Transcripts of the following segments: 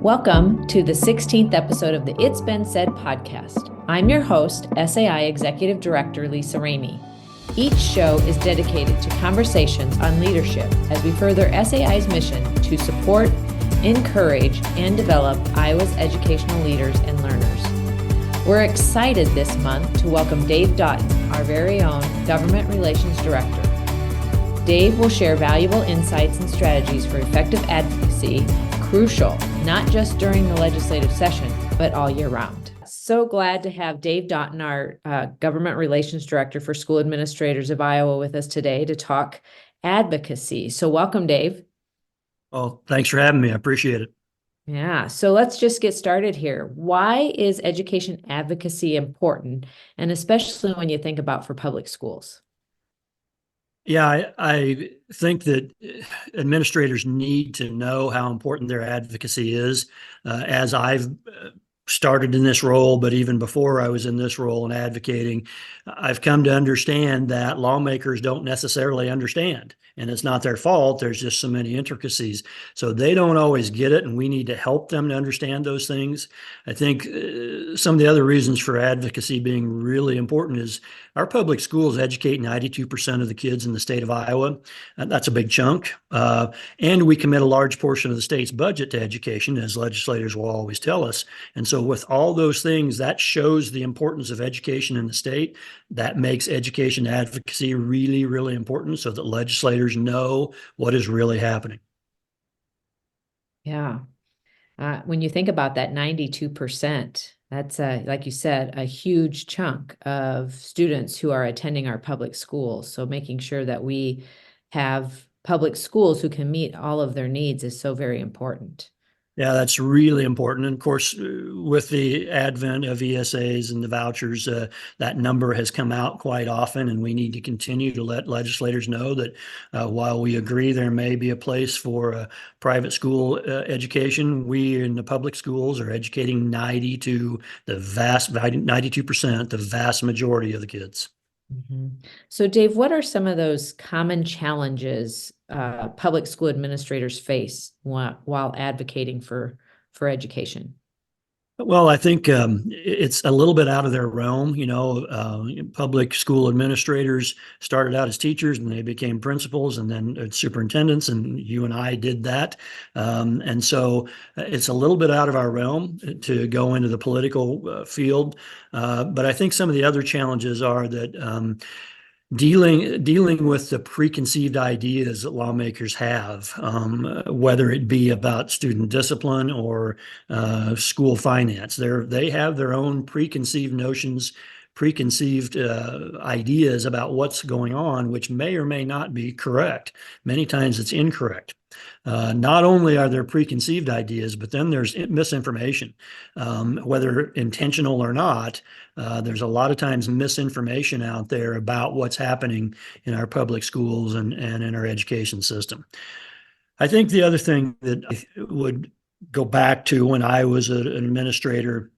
Welcome to the 16th episode of the It's Been Said podcast. I'm your host, SAI Executive Director Lisa Remy. Each show is dedicated to conversations on leadership as we further SAI's mission to support, encourage, and develop Iowa's educational leaders and learners. We're excited this month to welcome Dave Daughton, our very own Government Relations Director. Dave will share valuable insights and strategies for effective advocacy, crucial not just during the legislative session, but all year round. So glad to have Dave Daughton, our Government Relations Director for School Administrators of Iowa, with us today to talk advocacy. So welcome, Dave. Well, thanks for having me. I appreciate it. Yeah, so let's just get started here. Why is education advocacy important, and especially when you think about for public schools? Yeah, I think that administrators need to know how important their advocacy is. As I've started in this role, but even before I was in this role and advocating, I've come to understand that lawmakers don't necessarily understand. And it's not their fault. There's just so many intricacies. So they don't always get it, and we need to help them to understand those things. I think some of the other reasons for advocacy being really important is our public schools educate 92% of the kids in the state of Iowa. That's a big chunk. And we commit a large portion of the state's budget to education, as legislators will always tell us. And so with all those things, that shows the importance of education in the state. That makes education advocacy really, really important so that legislators know what is really happening. Yeah. When you think about that 92%, that's, like you said, a huge chunk of students who are attending our public schools. So making sure that we have public schools who can meet all of their needs is so very important. Yeah, that's really important. And of course, with the advent of ESAs and the vouchers, that number has come out quite often, and we need to continue to let legislators know that while we agree there may be a place for private school education, we in the public schools are educating 92%, the vast majority of the kids. Mm-hmm. So, Dave, what are some of those common challenges public school administrators face while advocating for education? Well, I think it's a little bit out of their realm. Public school administrators started out as teachers and they became principals and then superintendents, and you and I did that. And so it's a little bit out of our realm to go into the political field. But I think some of the other challenges are that dealing with the preconceived ideas that lawmakers have, whether it be about student discipline or school finance. They have their own preconceived notions, preconceived ideas about what's going on, which may or may not be correct. Many times it's incorrect. Not only are there preconceived ideas, but then there's misinformation, whether intentional or not. There's a lot of times misinformation out there about what's happening in our public schools and in our education system. I think the other thing that I would go back to when I was an administrator,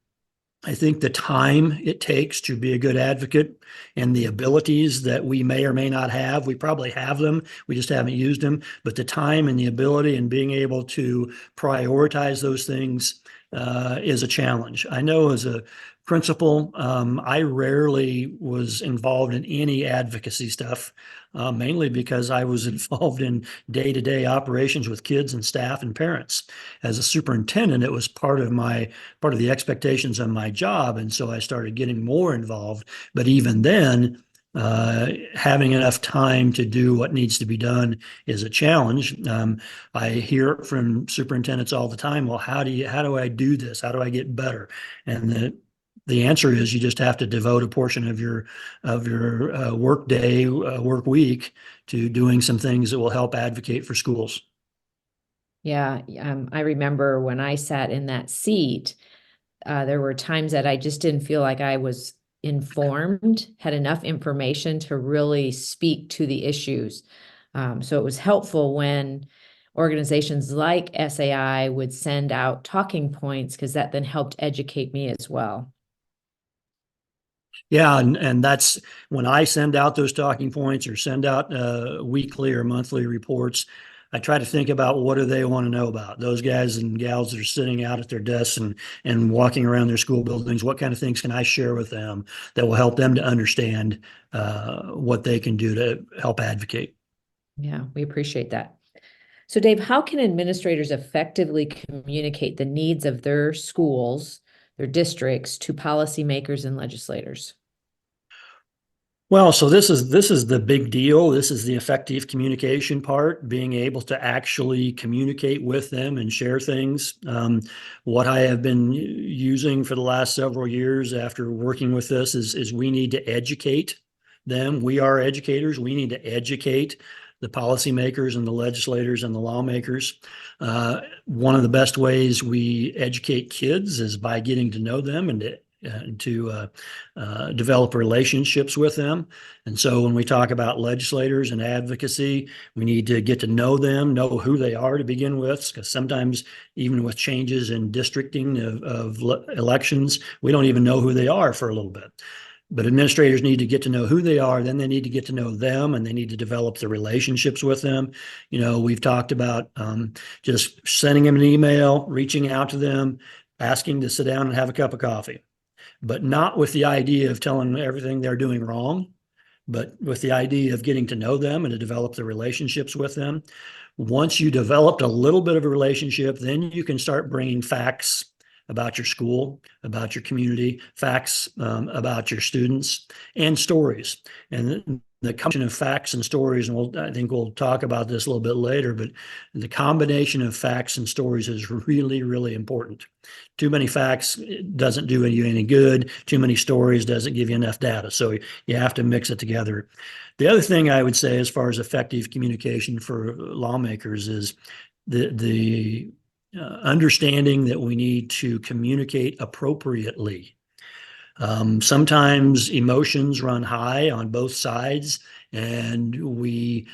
I think the time it takes to be a good advocate and the abilities that we may or may not have, we probably have them, we just haven't used them, but the time and the ability and being able to prioritize those things is a challenge. I know as a principal, I rarely was involved in any advocacy stuff, mainly because I was involved in day-to-day operations with kids and staff and parents. As a superintendent, it was part of the expectations of my job, and so I started getting more involved. But even then, having enough time to do what needs to be done is a challenge. I hear from superintendents all the time, well, how do I do this? How do I get better? And the answer is you just have to devote a portion of your work day, work week to doing some things that will help advocate for schools. Yeah, I remember when I sat in that seat, there were times that I just didn't feel like I was informed, had enough information to really speak to the issues. So it was helpful when organizations like SAI would send out talking points, because that then helped educate me as well. Yeah, and that's when I send out those talking points or send out weekly or monthly reports. I try to think about what do they want to know about. Those guys and gals that are sitting out at their desks and walking around their school buildings, what kind of things can I share with them that will help them to understand what they can do to help advocate? Yeah, we appreciate that. So, Dave, how can administrators effectively communicate the needs of their schools, their districts, to policymakers and legislators? Well, so this is the big deal. This is the effective communication part, being able to actually communicate with them and share things. What I have been using for the last several years after working with this is we need to educate them. We are educators. We need to educate the policymakers and the legislators and the lawmakers. One of the best ways we educate kids is by getting to know them and to develop relationships with them. And so when we talk about legislators and advocacy, we need to get to know them, know who they are to begin with, because sometimes even with changes in districting of elections, we don't even know who they are for a little bit. But administrators need to get to know who they are, then they need to get to know them, and they need to develop the relationships with them. We've talked about just sending them an email, reaching out to them, asking to sit down and have a cup of coffee, but not with the idea of telling them everything they're doing wrong, but with the idea of getting to know them and to develop the relationships with them. Once you developed a little bit of a relationship, then you can start bringing facts about your school, about your community, facts about your students, and stories. And the combination of facts and stories, and I think we'll talk about this a little bit later, but the combination of facts and stories is really, really important. Too many facts doesn't do you any good. Too many stories doesn't give you enough data. So you have to mix it together. The other thing I would say as far as effective communication for lawmakers is the understanding that we need to communicate appropriately. Sometimes emotions run high on both sides, and we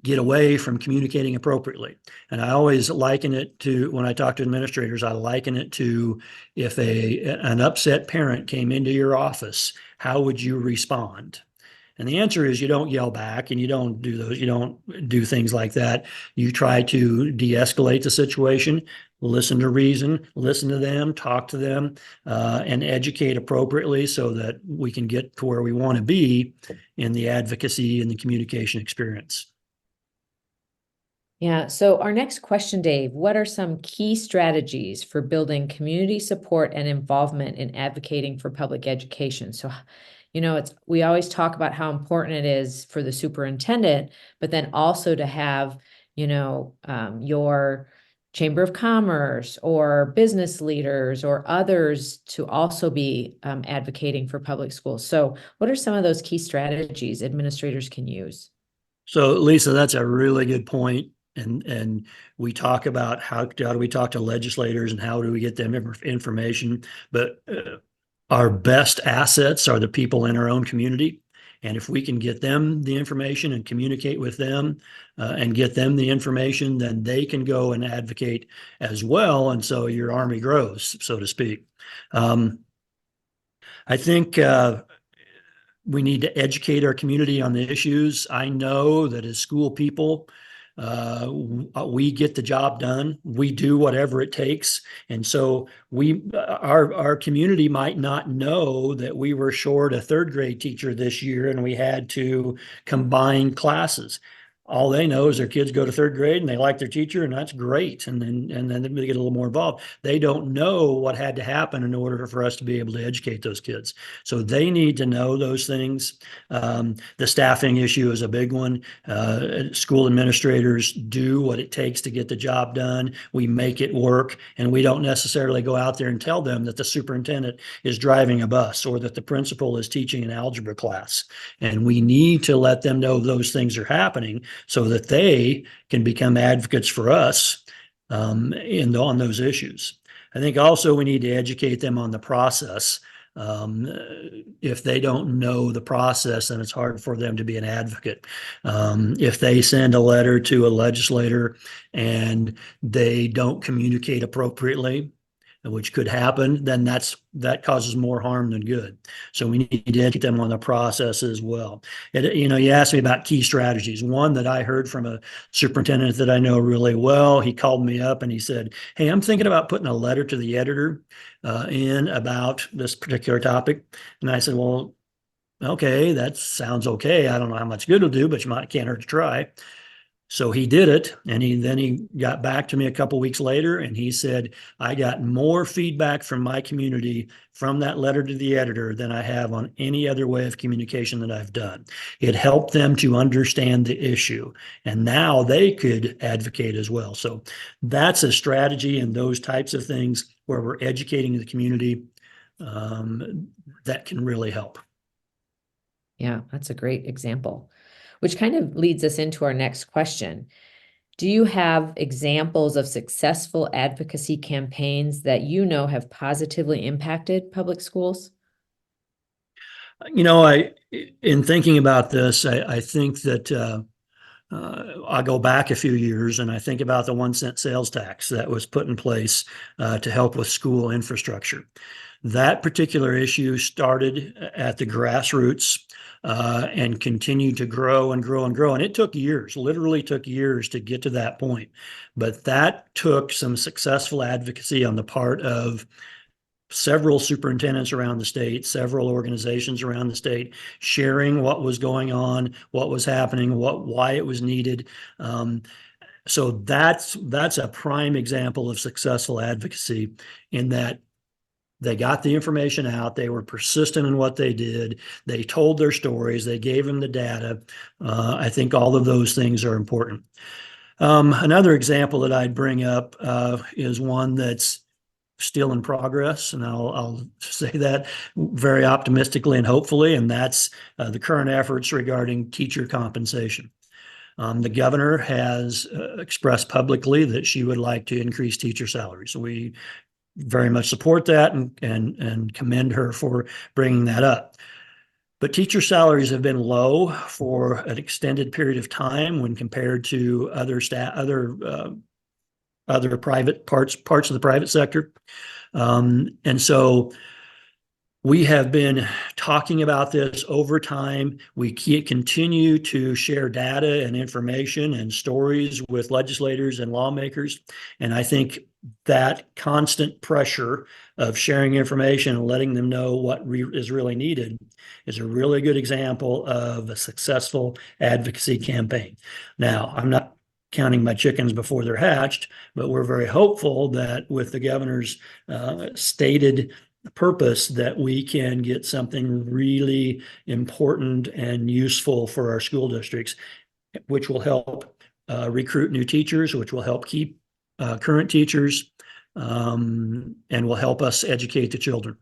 get away from communicating appropriately. And I always liken it to, when I talk to administrators, I liken it to if an upset parent came into your office, how would you respond? And the answer is you don't yell back and you don't do things like that. You try to de-escalate the situation, listen to reason, listen to them, talk to them, and educate appropriately so that we can get to where we want to be in the advocacy and the communication experience. Yeah. So our next question, Dave, what are some key strategies for building community support and involvement in advocating for public education? So, we always talk about how important it is for the superintendent, but then also to have, your Chamber of Commerce or business leaders or others to also be advocating for public schools. So what are some of those key strategies administrators can use? So Lisa, that's a really good point. And we talk about how do we talk to legislators and how do we get them information, but our best assets are the people in our own community. And if we can get them the information and communicate with them and get them the information, then they can go and advocate as well. And so your army grows, so to speak. I think we need to educate our community on the issues. I know that as school people, we get the job done. We do whatever it takes. And so our community might not know that we were short a third grade teacher this year and we had to combine classes. All they know is their kids go to third grade and they like their teacher, and that's great. And then they get a little more involved. They don't know what had to happen in order for us to be able to educate those kids. So they need to know those things. The staffing issue is a big one. School administrators do what it takes to get the job done. We make it work, and we don't necessarily go out there and tell them that the superintendent is driving a bus or that the principal is teaching an algebra class. And we need to let them know those things are happening, so that they can become advocates for us on those issues. I think also we need to educate them on the process. If they don't know the process, then it's hard for them to be an advocate. If they send a letter to a legislator and they don't communicate appropriately, which could happen, then that causes more harm than good. So we need to educate them on the process as well. You asked me about key strategies. One that I heard from a superintendent that I know really well, he called me up and he said, "Hey, I'm thinking about putting a letter to the editor in about this particular topic." And I said, "Well, okay, that sounds okay. I don't know how much good it'll do, but can't hurt to try." So he did it, and he got back to me a couple weeks later, and he said, "I got more feedback from my community from that letter to the editor than I have on any other way of communication that I've done. It helped them to understand the issue, and now they could advocate as well." So that's a strategy, and those types of things where we're educating the community that can really help. Yeah, that's a great example, which kind of leads us into our next question. Do you have examples of successful advocacy campaigns that you know have positively impacted public schools? In thinking about this, I think that I go back a few years and I think about the 1 cent sales tax that was put in place to help with school infrastructure. That particular issue started at the grassroots and continued to grow and grow and grow. And it took years, literally took years to get to that point. But that took some successful advocacy on the part of several superintendents around the state, several organizations around the state, sharing what was going on, what was happening, why it was needed. So that's a prime example of successful advocacy, in that they got the information out. They were persistent in what they did. They told their stories. They gave them the data. I think all of those things are important. Another example that I'd bring up is one that's still in progress, and I'll say that very optimistically and hopefully, and that's the current efforts regarding teacher compensation. The governor has expressed publicly that she would like to increase teacher salaries. So we very much support that and commend her for bringing that up. But teacher salaries have been low for an extended period of time when compared to other private parts of the private sector. And so we have been talking about this over time. We continue to share data and information and stories with legislators and lawmakers. And I think that constant pressure of sharing information and letting them know what is really needed is a really good example of a successful advocacy campaign. Now, I'm not counting my chickens before they're hatched, but we're very hopeful that with the governor's stated purpose, that we can get something really important and useful for our school districts, which will help recruit new teachers, which will help keep current teachers, and will help us educate the children.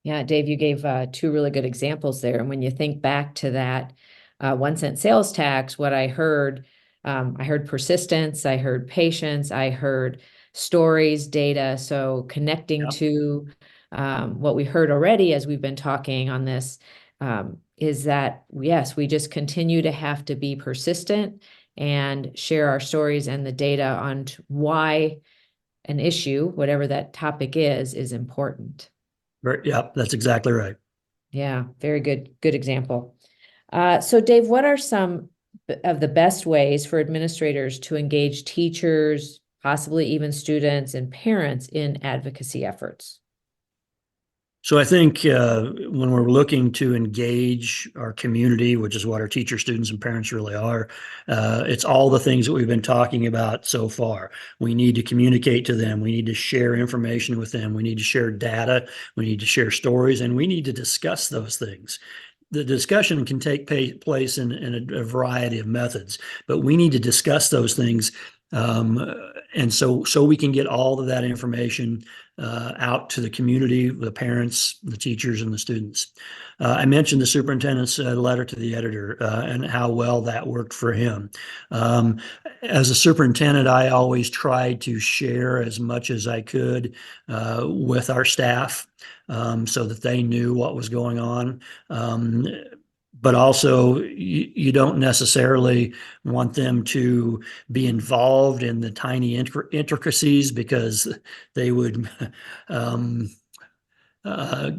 Yeah, Dave, you gave two really good examples there. And when you think back to that 1 cent sales tax, what I heard persistence, I heard patience, I heard stories, data. So connecting to what we heard already as we've been talking on this is that, yes, we just continue to have to be persistent and share our stories and the data on why an issue, whatever that topic is important. Yeah, that's exactly right. Yeah, very good example. So Dave, what are some of the best ways for administrators to engage teachers, possibly even students and parents in advocacy efforts? So I think when we're looking to engage our community, which is what our teachers, students, and parents really are, it's all the things that we've been talking about so far. We need to communicate to them. We need to share information with them. We need to share data. We need to share stories, and we need to discuss those things. The discussion can take place in a variety of methods, but we need to discuss those things. And so we can get all of that information out to the community, the parents, the teachers, and the students. I mentioned the superintendent's letter to the editor and how well that worked for him. As a superintendent, I always tried to share as much as I could with our staff so that they knew what was going on. but also you don't necessarily want them to be involved in the tiny intricacies because they would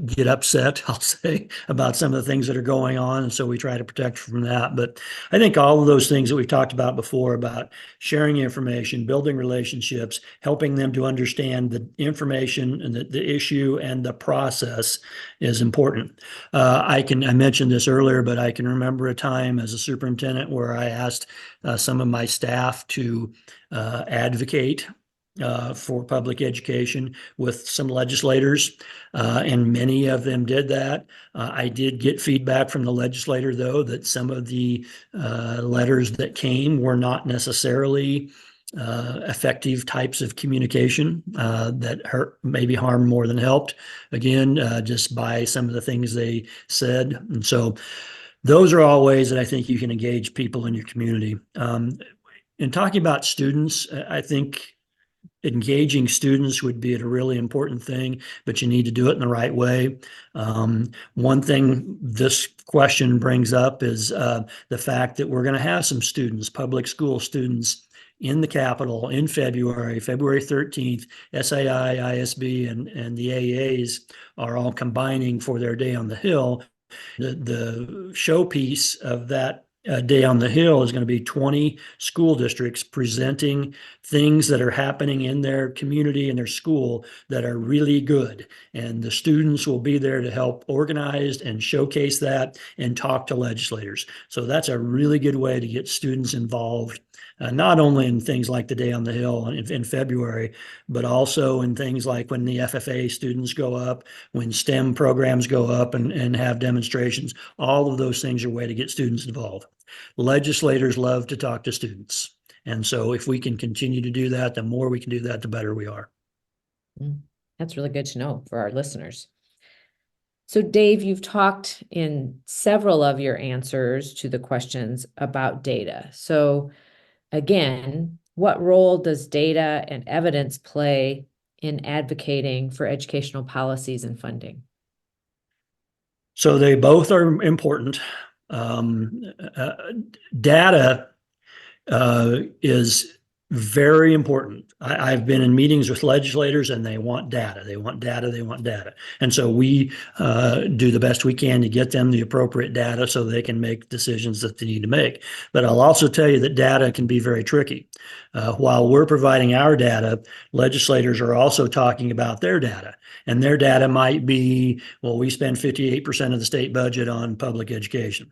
get upset, I'll say, about some of the things that are going on. And so we try to protect from that. But I think all of those things that we've talked about before about sharing information, building relationships, helping them to understand the information and the issue and the process is important. I mentioned this earlier, but I can remember a time as a superintendent where I asked some of my staff to advocate for public education with some legislators, and many of them did that. I did get feedback from the legislator, though, that some of the letters that came were not necessarily effective types of communication that hurt, maybe harmed more than helped, again, just by some of the things they said. And so those are all ways that I think you can engage people in your community. In talking about students, I think engaging students would be a really important thing, but you need to do it in the right way. One thing this question brings up is the fact that we're going to have some students, public school students, in the Capitol in February 13th. SAI, ISB, and the AAs are all combining for their Day on the Hill. The showpiece of that Day on the Hill is going to be 20 school districts presenting things that are happening in their community and their school that are really good. And the students will be there to help organize and showcase that and talk to legislators. So that's a really good way to get students involved, not only in things like the Day on the Hill in February, but also in things like when the FFA students go up, when STEM programs go up and have demonstrations. All of those things are a way to get students involved. Legislators love to talk to students. And so if we can continue to do that, the more we can do that, the better we are. That's really good to know for our listeners. So Dave, you've talked in several of your answers to the questions about data. So again, what role does data and evidence play in advocating for educational policies and funding? So they both are important. Data is very important. I've been in meetings with legislators and they want data. They want data. They want data. And so we do the best we can to get them the appropriate data so they can make decisions that they need to make. But I'll also tell you that data can be very tricky. While we're providing our data, legislators are also talking about their data. And their data might be, well, we spend 58% of the state budget on public education.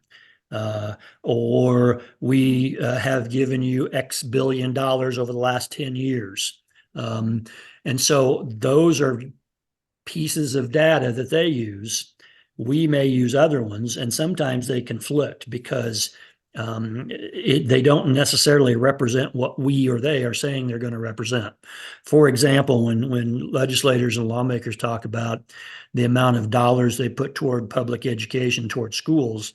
Or we have given you X billion dollars over the last 10 years. And so those are pieces of data that they use. We may use other ones, and sometimes they conflict because they don't necessarily represent what we or they are saying they're going to represent. For example, when legislators and lawmakers talk about the amount of dollars they put toward public education, toward schools,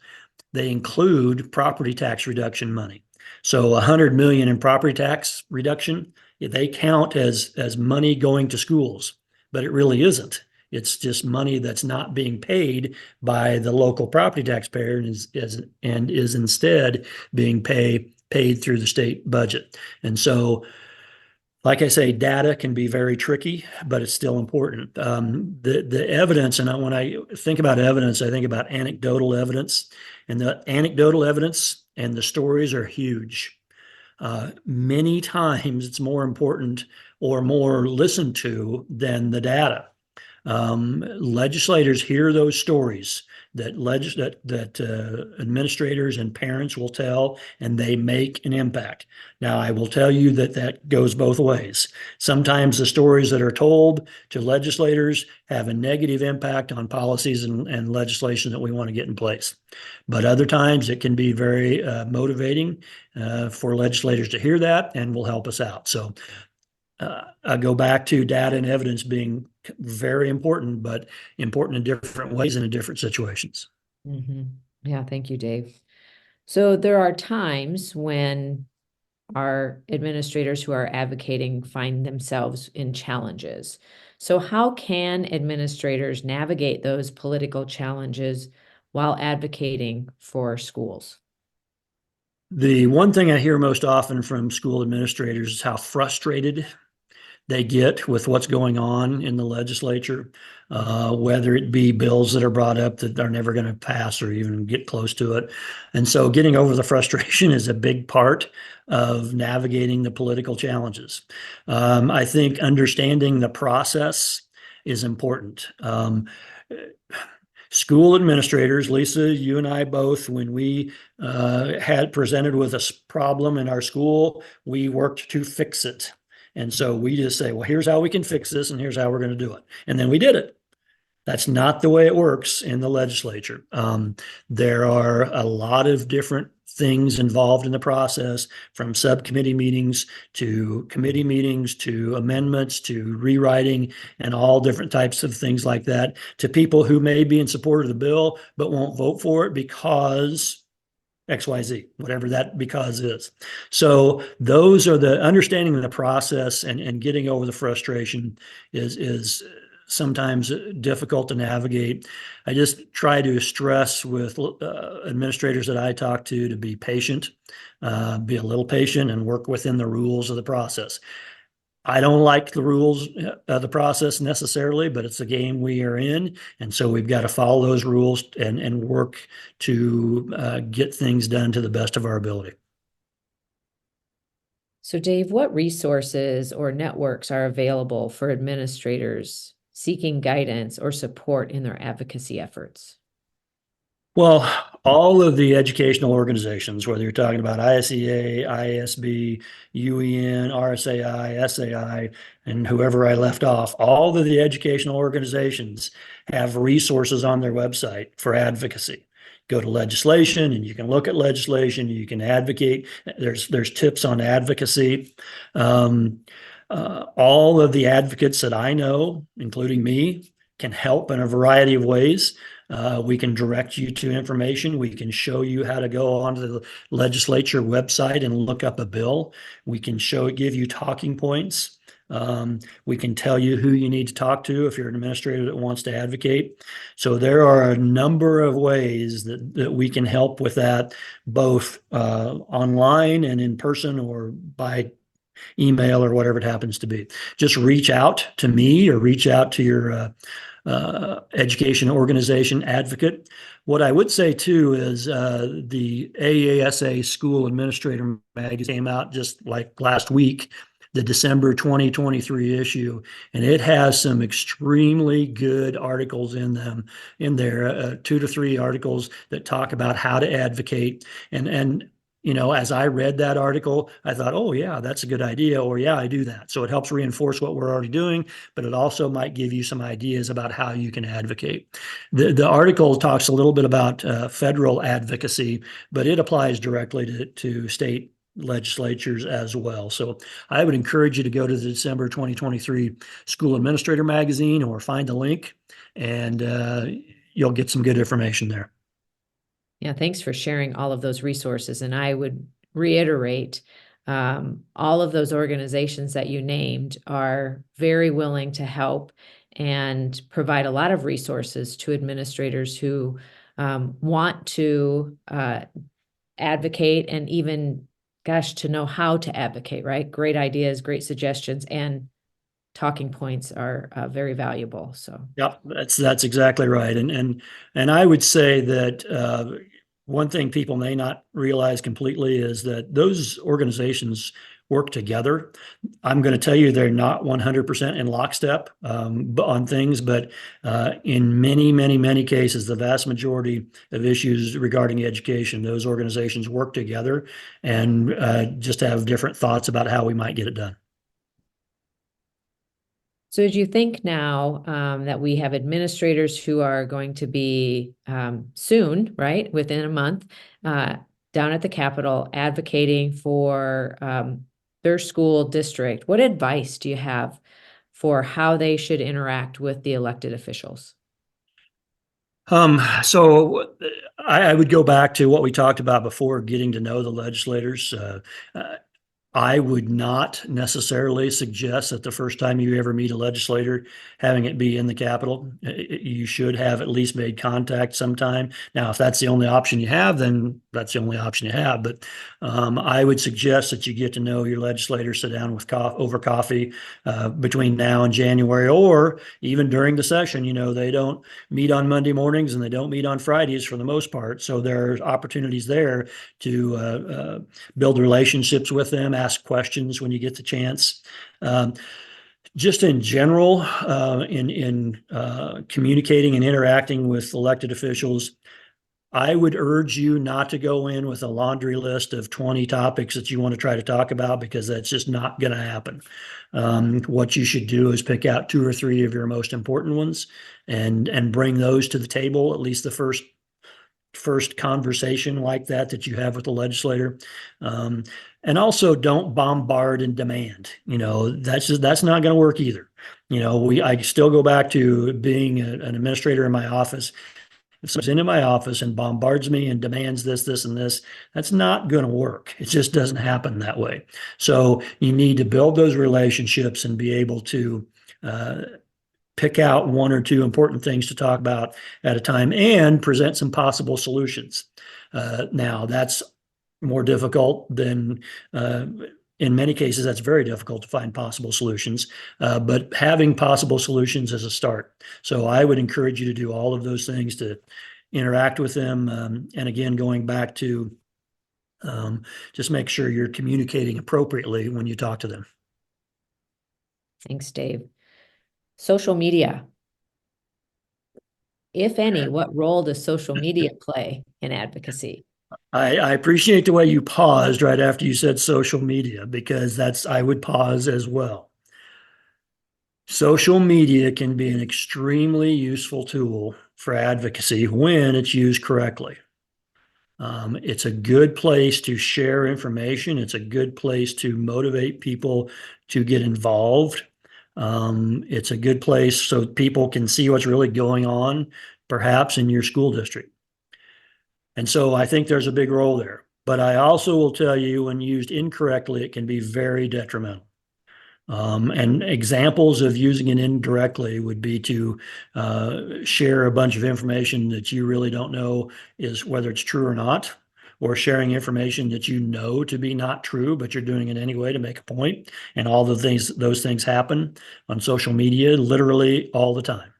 they include property tax reduction money. So 100 million in property tax reduction, they count as money going to schools, but it really isn't. It's just money that's not being paid by the local property taxpayer and is instead being paid through the state budget. And so, like I say, data can be very tricky, but it's still important. The evidence, and when I think about evidence, I think about anecdotal evidence, and the anecdotal evidence and the stories are huge. Many times it's more important or more listened to than the data. Legislators hear those stories that administrators and parents will tell, and they make an impact. Now, I will tell you that goes both ways. Sometimes the stories that are told to legislators have a negative impact on policies and legislation that we want to get in place. But other times it can be very motivating for legislators to hear that and will help us out. So I go back to data and evidence being very important, but important in different ways and in different situations. Yeah, thank you, Dave. So there are times when our administrators who are advocating find themselves in challenges. So how can administrators navigate those political challenges while advocating for schools? The one thing I hear most often from school administrators is how frustrated they get with what's going on in the legislature, whether it be bills that are brought up that are never going to pass or even get close to it. And so getting over the frustration is a big part of navigating the political challenges. I think understanding the process is important. School administrators, Lisa, you and I both, when we had presented with a problem in our school, we worked to fix it. And so we just say, well, here's how we can fix this, and here's how we're going to do it. And then we did it. That's not the way it works in the legislature. There are a lot of different things involved in the process, from subcommittee meetings to committee meetings to amendments to rewriting and all different types of things like that, to people who may be in support of the bill but won't vote for it because XYZ, whatever that because is. So those are the understanding of the process, and getting over the frustration is sometimes difficult to navigate. I just try to stress with administrators that I talk to be patient, be a little patient, and work within the rules of the process. I don't like the rules of the process necessarily, but it's a game we are in. And so we've got to follow those rules and work to get things done to the best of our ability. So, Dave, what resources or networks are available for administrators seeking guidance or support in their advocacy efforts? Well, all of the educational organizations, whether you're talking about ISEA, ISB, UEN, RSAI, SAI, and whoever I left off, all of the educational organizations have resources on their website for advocacy. Go to legislation and you can look at legislation, you can advocate. There's tips on advocacy. All of the advocates that I know, including me, can help in a variety of ways. We can direct you to information. We can show you how to go onto the legislature website and look up a bill. We can give you talking points. We can tell you who you need to talk to if you're an administrator that wants to advocate. So there are a number of ways that we can help with that, both online and in person or by email or whatever it happens to be. Just reach out to me or reach out to your education organization advocate. What I would say too is the AASA School Administrator magazine came out just like last week, the December 2023 issue, and it has some extremely good articles in there, 2 to 3 articles that talk about how to advocate. And as I read that article, I thought, oh yeah, that's a good idea, or yeah, I do that. So it helps reinforce what we're already doing, but it also might give you some ideas about how you can advocate. The article talks a little bit about federal advocacy, but it applies directly to state legislatures as well. So I would encourage you to go to the December 2023 School Administrator magazine or find the link, and you'll get some good information there. Yeah, thanks for sharing all of those resources. And I would reiterate, all of those organizations that you named are very willing to help and provide a lot of resources to administrators who want to advocate and even, to know how to advocate, right? Great ideas, great suggestions, and talking points are very valuable. So yeah, that's exactly right. And I would say that one thing people may not realize completely is that those organizations work together. I'm going to tell you they're not 100% in lockstep on things, but in many, many, many cases, the vast majority of issues regarding education, those organizations work together and just have different thoughts about how we might get it done. So as you think now that we have administrators who are going to be soon, right, within a month, down at the Capitol advocating for their school district, what advice do you have for how they should interact with the elected officials? So I would go back to what we talked about before, getting to know the legislators. I would not necessarily suggest that the first time you ever meet a legislator, having it be in the Capitol. You should have at least made contact sometime. Now, if that's the only option you have, then that's the only option you have. But I would suggest that you get to know your legislators, sit down with over coffee between now and January, or even during the session. They don't meet on Monday mornings and they don't meet on Fridays for the most part. So there are opportunities there to build relationships with them, ask questions when you get the chance. Just in general, in communicating and interacting with elected officials, I would urge you not to go in with a laundry list of 20 topics that you want to try to talk about, because that's just not going to happen. What you should do is pick out 2 or 3 of your most important ones and bring those to the table, at least the first conversation like that you have with the legislator. And also don't bombard and demand. That's not going to work either. I still go back to being an administrator in my office. If someone's into my office and bombards me and demands this, and this, that's not going to work. It just doesn't happen that way. So you need to build those relationships and be able to pick out 1 or 2 important things to talk about at a time and present some possible solutions. Now, that's more difficult than, in many cases, that's very difficult to find possible solutions, but having possible solutions is a start. So I would encourage you to do all of those things, to interact with them. And again, going back to just make sure you're communicating appropriately when you talk to them. Thanks, Dave. Social media. If any, what role does social media play in advocacy? I appreciate the way you paused right after you said social media, because I would pause as well. Social media can be an extremely useful tool for advocacy when it's used correctly. It's a good place to share information. It's a good place to motivate people to get involved. It's a good place so people can see what's really going on, perhaps in your school district. And so I think there's a big role there. But I also will tell you, when used incorrectly, it can be very detrimental. And examples of using it indirectly would be to share a bunch of information that you really don't know is whether it's true or not, or sharing information that you know to be not true, but you're doing it anyway to make a point. And all those things happen on social media literally all the time.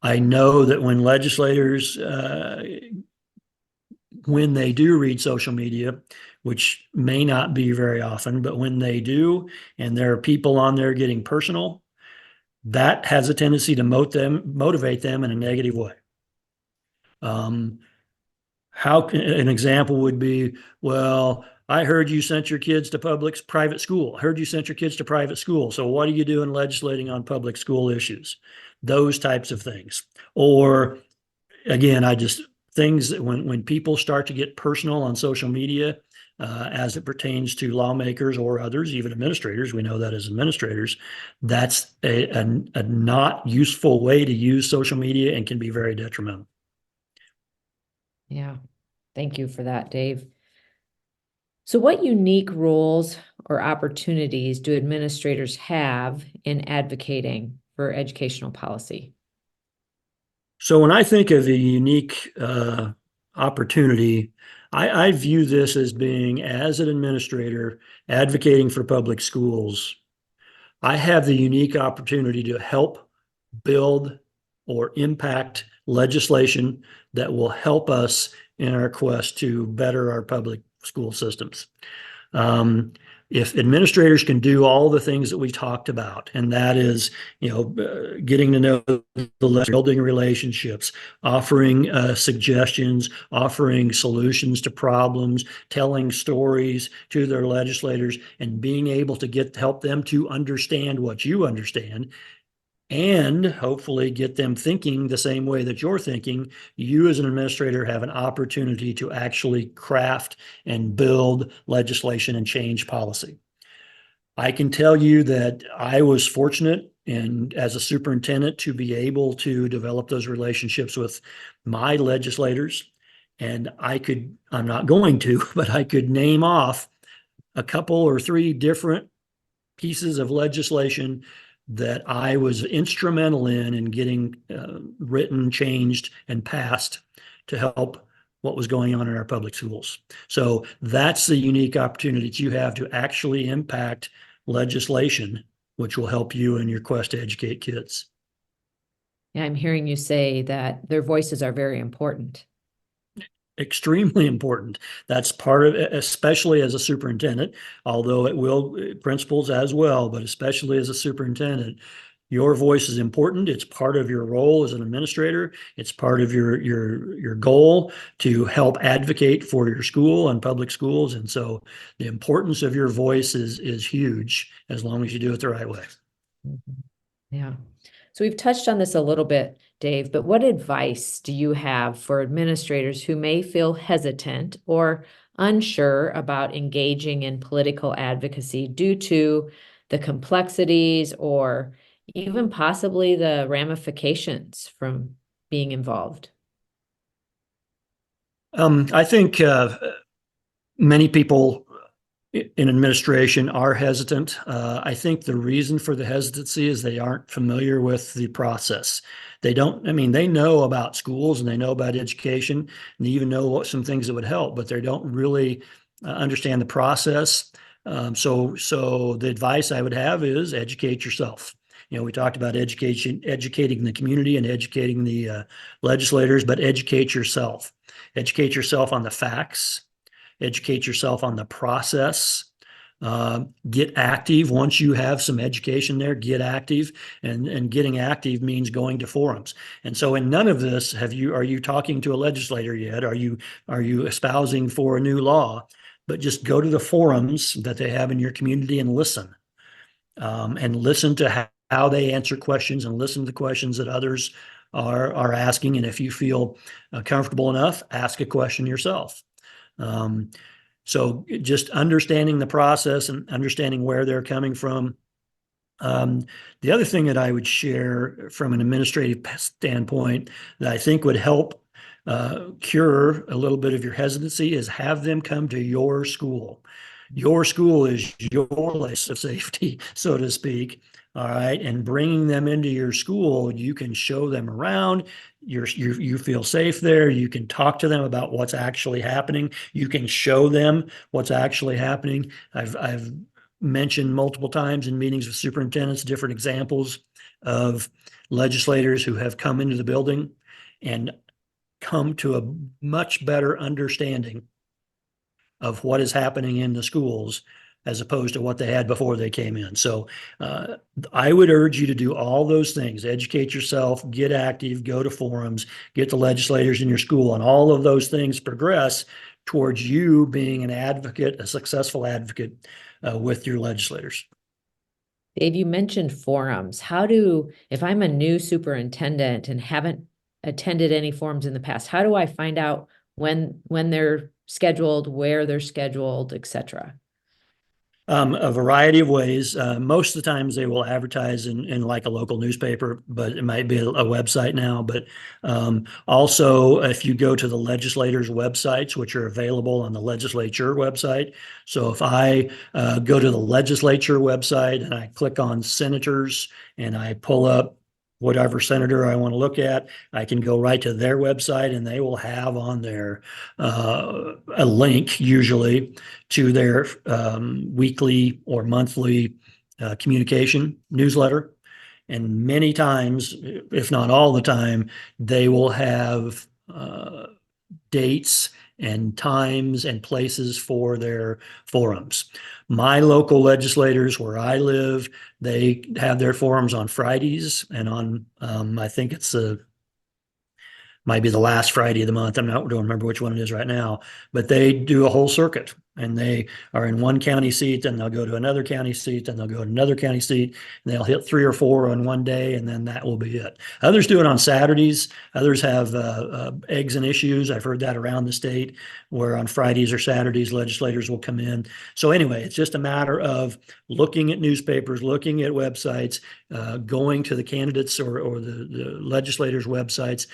I know that when legislators, when they do read social media, which may not be very often, but when they do, and there are people on there getting personal, that has a tendency to motivate them in a negative way. An example would be, well, I heard you sent your kids to private school. I heard you sent your kids to private school. So what are you doing legislating on public school issues? Those types of things. Or again, things that when people start to get personal on social media, as it pertains to lawmakers or others, even administrators, we know that as administrators, that's a not useful way to use social media and can be very detrimental. Yeah, thank you for that, Dave. So what unique roles or opportunities do administrators have in advocating for educational policy? So when I think of a unique opportunity, I view this as being, as an administrator advocating for public schools, I have the unique opportunity to help build or impact legislation that will help us in our quest to better our public school systems. If administrators can do all the things that we talked about, and that is, getting to know the building relationships, offering suggestions, offering solutions to problems, telling stories to their legislators, and being able to help them to understand what you understand, and hopefully get them thinking the same way that you're thinking, you as an administrator have an opportunity to actually craft and build legislation and change policy. I can tell you that I was fortunate, and as a superintendent, to be able to develop those relationships with my legislators. And I'm not going to, but I could name off a couple or three different pieces of legislation that I was instrumental in getting written, changed, and passed to help what was going on in our public schools. So that's the unique opportunity that you have to actually impact legislation, which will help you in your quest to educate kids. Yeah, I'm hearing you say that their voices are very important. Extremely important. That's part of it, especially as a superintendent, although it will principals as well, but especially as a superintendent, your voice is important. It's part of your role as an administrator. It's part of your goal to help advocate for your school and public schools. And so the importance of your voice is huge as long as you do it the right way. Yeah. So we've touched on this a little bit, Dave, but what advice do you have for administrators who may feel hesitant or unsure about engaging in political advocacy due to the complexities or even possibly the ramifications from being involved? I think many people in administration are hesitant. I think the reason for the hesitancy is they aren't familiar with the process. They don't, I mean, they know about schools and they know about education and they even know what some things that would help, but they don't really understand the process. So the advice I would have is educate yourself. You know, we talked about educating the community and educating the legislators, but educate yourself. Educate yourself on the facts. Educate yourself on the process. Get active. Once you have some education there, get active. And getting active means going to forums. And so in none of this are you talking to a legislator yet? Are you espousing for a new law? But just go to the forums that they have in your community and listen. And listen to how they answer questions and listen to the questions that others are asking. And if you feel comfortable enough, ask a question yourself. So just understanding the process and understanding where they're coming from. The other thing that I would share from an administrative standpoint that I think would help cure a little bit of your hesitancy is have them come to your school. Your school is your place of safety, so to speak. All right. And bringing them into your school, you can show them around. You feel safe there. You can talk to them about what's actually happening. You can show them what's actually happening. I've mentioned multiple times in meetings with superintendents different examples of legislators who have come into the building and come to a much better understanding of what is happening in the schools as opposed to what they had before they came in. So I would urge you to do all those things. Educate yourself, get active, go to forums, get the legislators in your school, and all of those things progress towards you being an advocate, a successful advocate with your legislators. Dave, you mentioned forums. If I'm a new superintendent and haven't attended any forums in the past, how do I find out when they're scheduled, where they're scheduled, et cetera? A variety of ways. Most of the times they will advertise in like a local newspaper, but it might be a website now. But also, if you go to the legislators' websites, which are available on the legislature website. So if I go to the legislature website and I click on senators and I pull up whatever senator I want to look at, I can go right to their website and they will have on there a link usually to their weekly or monthly communication newsletter. And many times, if not all the time, they will have dates and times and places for their forums. My local legislators where I live, they have their forums on Fridays and on, I think it's might be the last Friday of the month. I don't remember which one it is right now, but they do a whole circuit and they are in one county seat, then they'll go to another county seat, then they'll go to another county seat, and they'll hit 3 or 4 on one day, and then that will be it. Others do it on Saturdays. Others have eggs and issues. I've heard that around the state where on Fridays or Saturdays, legislators will come in. So anyway, it's just a matter of looking at newspapers, looking at websites, going to the candidates or the legislators' websites,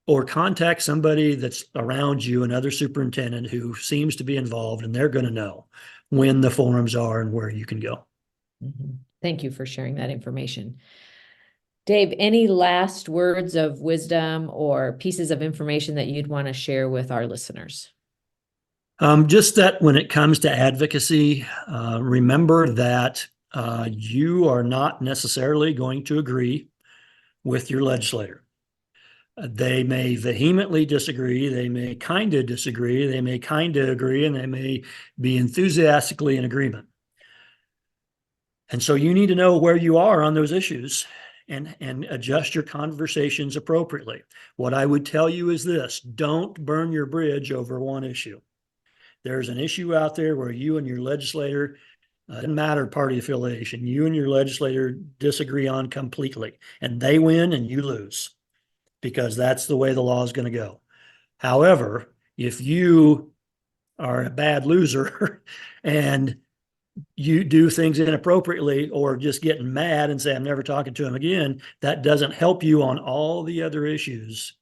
or contact somebody that's around you, another superintendent who seems to be involved, and they're going to know. when the forums are and where you can go. Mhm. Thank you for sharing that information. Dave, any last words of wisdom or pieces of information that you'd want to share with our listeners? Just that when it comes to advocacy, remember that you are not necessarily going to agree with your legislator. They may vehemently disagree, they may kind of disagree, they may kind of agree, and they may be enthusiastically in agreement. And so you need to know where you are on those issues and adjust your conversations appropriately. What I would tell you is this: don't burn your bridge over one issue. There's an issue out there where you and your legislator, doesn't matter party affiliation, you and your legislator disagree on completely, and they win and you lose, because that's the way the law is going to go. However, if you are a bad loser and you do things inappropriately or just getting mad and say, I'm never talking to him again, that doesn't help you on all the other issues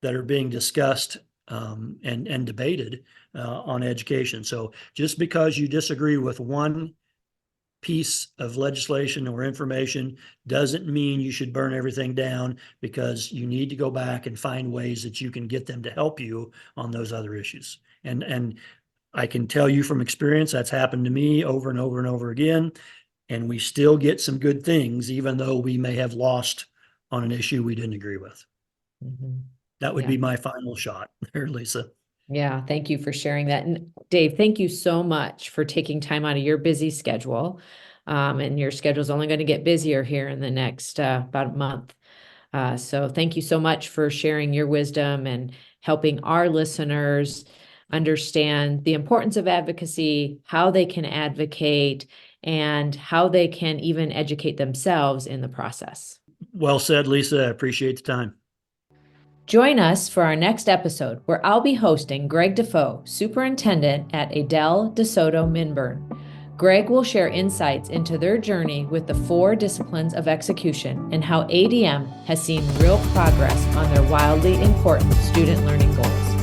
that are being discussed and debated on education. So just because you disagree with one piece of legislation or information doesn't mean you should burn everything down, because you need to go back and find ways that you can get them to help you on those other issues. And I can tell you from experience, that's happened to me over and over and over again. And we still get some good things, even though we may have lost on an issue we didn't agree with. Mm-hmm. That would be my final shot there, Lisa. Yeah, thank you for sharing that. And Dave, thank you so much for taking time out of your busy schedule. And your schedule is only going to get busier here in the next about a month. So thank you so much for sharing your wisdom and helping our listeners understand the importance of advocacy, how they can advocate, and how they can even educate themselves in the process. Well said, Lisa. I appreciate the time. Join us for our next episode, where I'll be hosting Greg Defoe, Superintendent at Adele DeSoto Minburn. Greg will share insights into their journey with the 4 disciplines of execution and how ADM has seen real progress on their wildly important student learning goals.